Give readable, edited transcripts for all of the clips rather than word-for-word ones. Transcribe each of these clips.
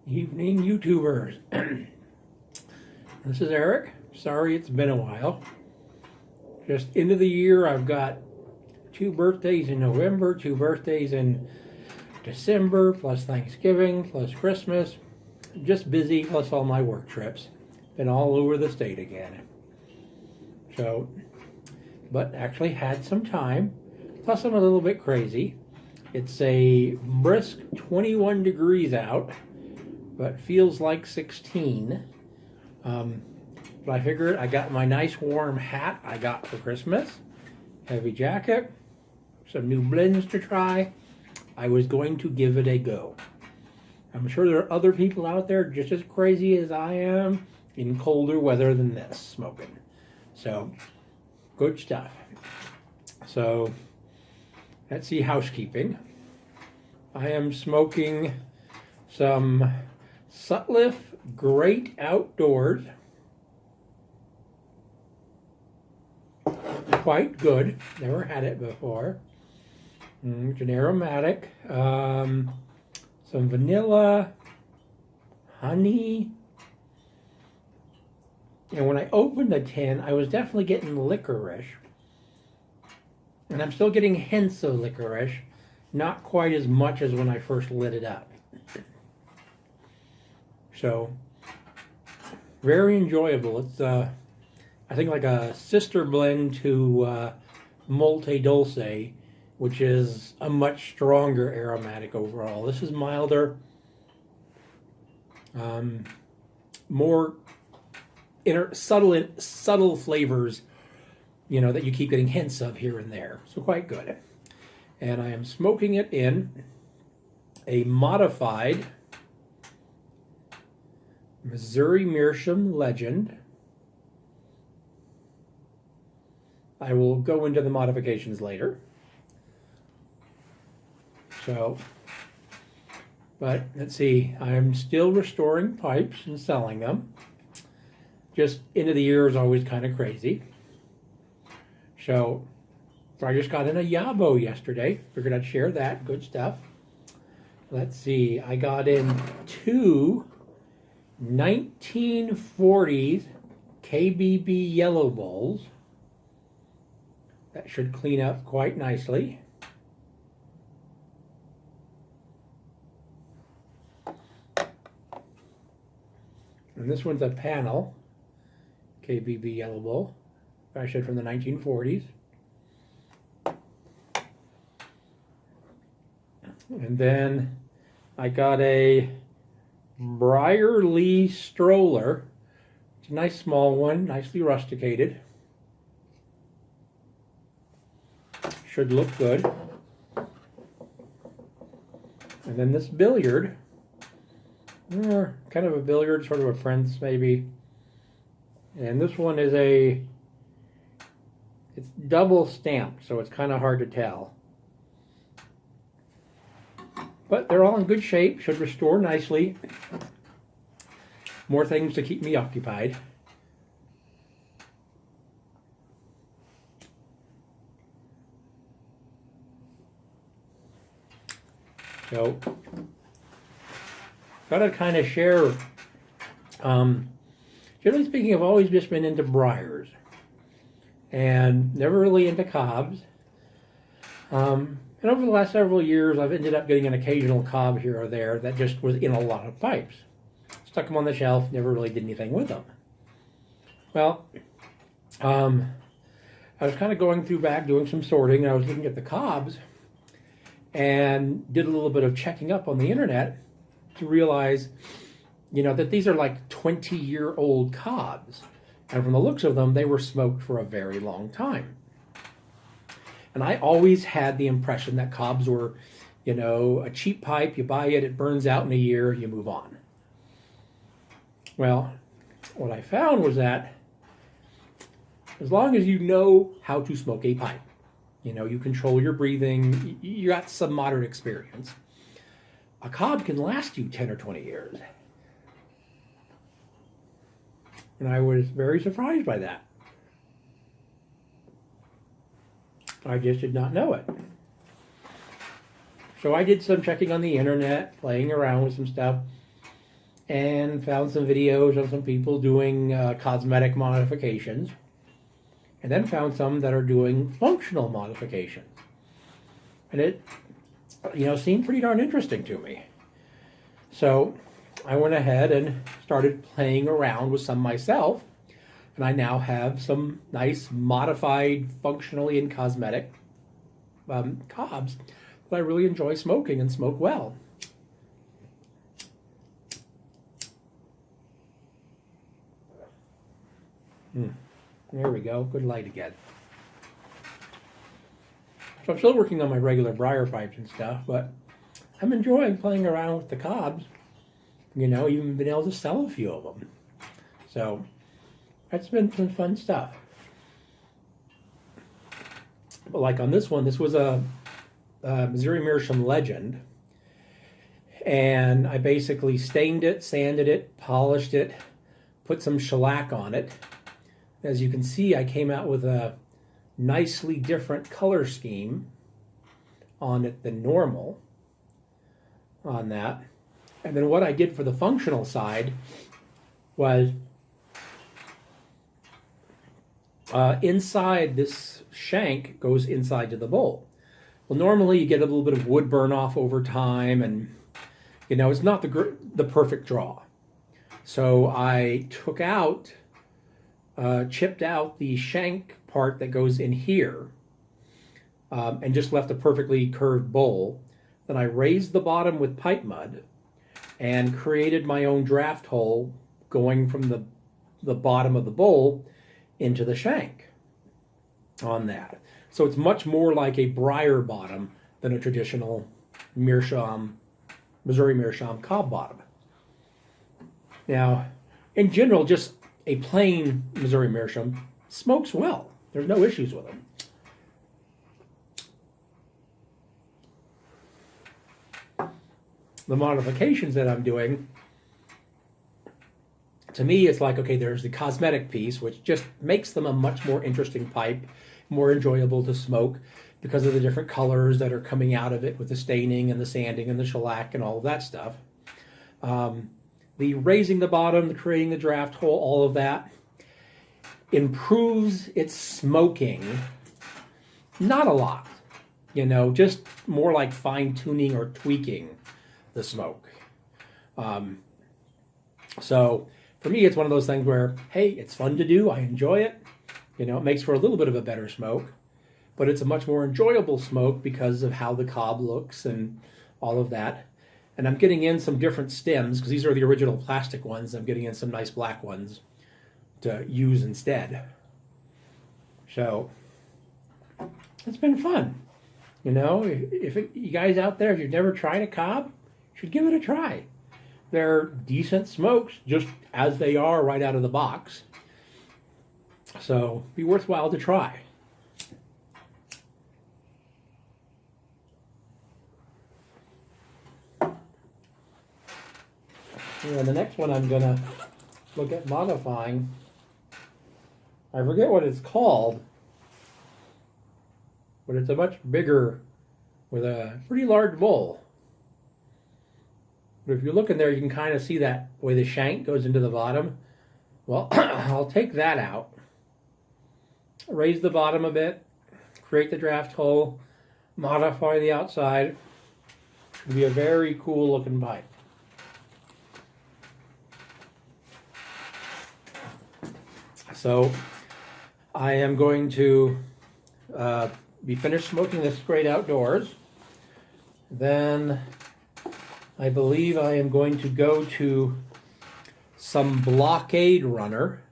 Evening YouTubers. This is Eric. Sorry it's been a while. Just end of the year, I've got 2 birthdays in November, 2 birthdays in December, plus Thanksgiving, plus Christmas. Just busy, plus all my work trips. Been all over the state again. So, but actually had some time. Plus I'm a little bit crazy. It's a brisk 21 degrees out, but feels like 16. But I figured I got my nice warm hat I got for Christmas, heavy jacket, some new blends to try. I was going to give it a go. I'm sure there are other people out there just as crazy as I am in colder weather than this, smoking. So, good stuff. So, let's see housekeeping. I am smoking some Sutliff Great Outdoors. Quite good. Never had it before. It's an aromatic. Some vanilla, honey. And when I opened the tin, I was definitely getting licorice. And I'm still getting hints of licorice. Not quite as much as when I first lit it up. So, very enjoyable. It's, I think, like a sister blend to Molte Dulce, which is a much stronger aromatic overall. This is milder, more subtle flavors, you know, that you keep getting hints of here and there. So quite good. And I am smoking it in a modified Missouri Meerschaum Legend. I will go into the modifications later. So, but let's see, I'm still restoring pipes and selling them. Just end of the year is always kind of crazy. So I just got in a Yabo yesterday. Figured I'd share that. Good stuff. Let's see, I got in 2 1940s KBB yellow bowls. That should clean up quite nicely. And this one's a panel KBB yellow bowl, fashioned from the 1940s. And then I got a Briar Lee stroller. It's a nice small one, nicely rusticated. Should look good. And then this billiard, kind of a billiard, sort of a Prince maybe. And this one is it's double stamped, so it's kind of hard to tell. But they're all in good shape, should restore nicely. More things to keep me occupied. So, gotta kind of share, generally speaking, I've always just been into briars. And never really into Cobs. And over the last several years, I've ended up getting an occasional cob here or there that just was in a lot of pipes. Stuck them on the shelf, never really did anything with them. Well, I was kind of going through back, doing some sorting, and I was looking at the Cobs, and did a little bit of checking up on the internet to realize, you know, that these are like 20-year-old Cobs. And from the looks of them, they were smoked for a very long time. And I always had the impression that Cobs were, you know, a cheap pipe, you buy it, it burns out in a year, you move on. Well, what I found was that as long as you know how to smoke a pipe, you know, you control your breathing, you got some moderate experience, a Cob can last you 10 or 20 years. And I was very surprised by that. I just did not know it. So I did some checking on the internet, playing around with some stuff, and found some videos of some people doing cosmetic modifications, and then found some that are doing functional modifications. And it, seemed pretty darn interesting to me. So I went ahead and started playing around with some myself, and I now have some nice modified functionally and cosmetic cobs that I really enjoy smoking and smoke well. There we go, good light again. So I'm still working on my regular briar pipes and stuff, but I'm enjoying playing around with the cobs. Even been able to sell a few of them. So that's been some fun stuff. But like on this one, this was a Missouri Meerschaum Legend. And I basically stained it, sanded it, polished it, put some shellac on it. As you can see, I came out with a nicely different color scheme on it than normal on that. And then what I did for the functional side was inside this shank goes inside to the bowl. Well, normally you get a little bit of wood burn off over time, and it's not the perfect draw. So I took out, chipped out the shank part that goes in here, and just left a perfectly curved bowl. Then I raised the bottom with pipe mud and created my own draft hole going from the bottom of the bowl into the shank on that. So it's much more like a briar bottom than a traditional Missouri Meerschaum cob bottom. Now, in general, just a plain Missouri Meerschaum smokes well. There's no issues with them. The modifications that I'm doing, to me, it's like, okay, there's the cosmetic piece, which just makes them a much more interesting pipe, more enjoyable to smoke because of the different colors that are coming out of it with the staining and the sanding and the shellac and all of that stuff. The raising the bottom, the creating the draft hole, all of that improves its smoking. Not a lot, just more like fine-tuning or tweaking the smoke. So for me, it's one of those things where, hey, it's fun to do. I enjoy it. It makes for a little bit of a better smoke, but it's a much more enjoyable smoke because of how the cob looks and all of that. And I'm getting in some different stems because these are the original plastic ones. I'm getting in some nice black ones to use instead. So it's been fun. If you guys out there, if you've never tried a cob, you should give it a try. They're decent smokes, just as they are right out of the box. So be worthwhile to try. And the next one I'm gonna look at modifying, I forget what it's called, but it's a much bigger, with a pretty large bowl. But if you look in there, you can kind of see that way the shank goes into the bottom. Well, I'll take that out, raise the bottom a bit, create the draft hole, modify the outside. It'll be a very cool looking pipe. So I am going to be finished smoking this straight outdoors. Then I believe I am going to go to some Blockade Runner,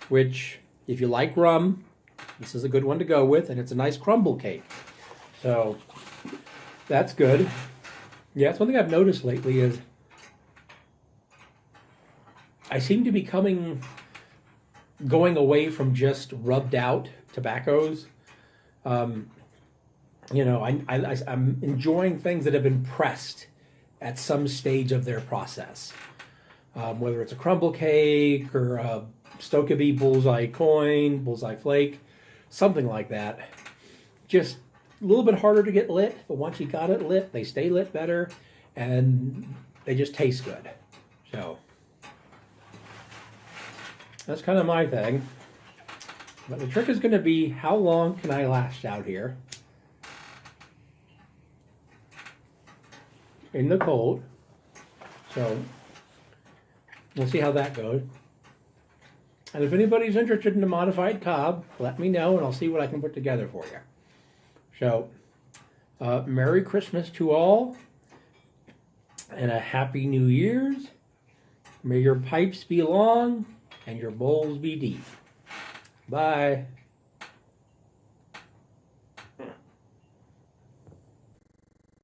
which, if you like rum, this is a good one to go with, and it's a nice crumble cake. So that's good. Yeah, that's one thing I've noticed lately is I seem to be going away from just rubbed out tobaccos. I'm enjoying things that have been pressed at some stage of their process. Whether it's a crumble cake or a Stokeby bullseye coin, bullseye flake, something like that. Just a little bit harder to get lit, but once you got it lit, they stay lit better. And they just taste good. So that's kind of my thing. But the trick is going to be, how long can I last out here in the cold? So we'll see how that goes. And if anybody's interested in a modified cob, let me know and I'll see what I can put together for you. So, Merry Christmas to all, and a Happy New Year's. May your pipes be long and your bowls be deep. Bye.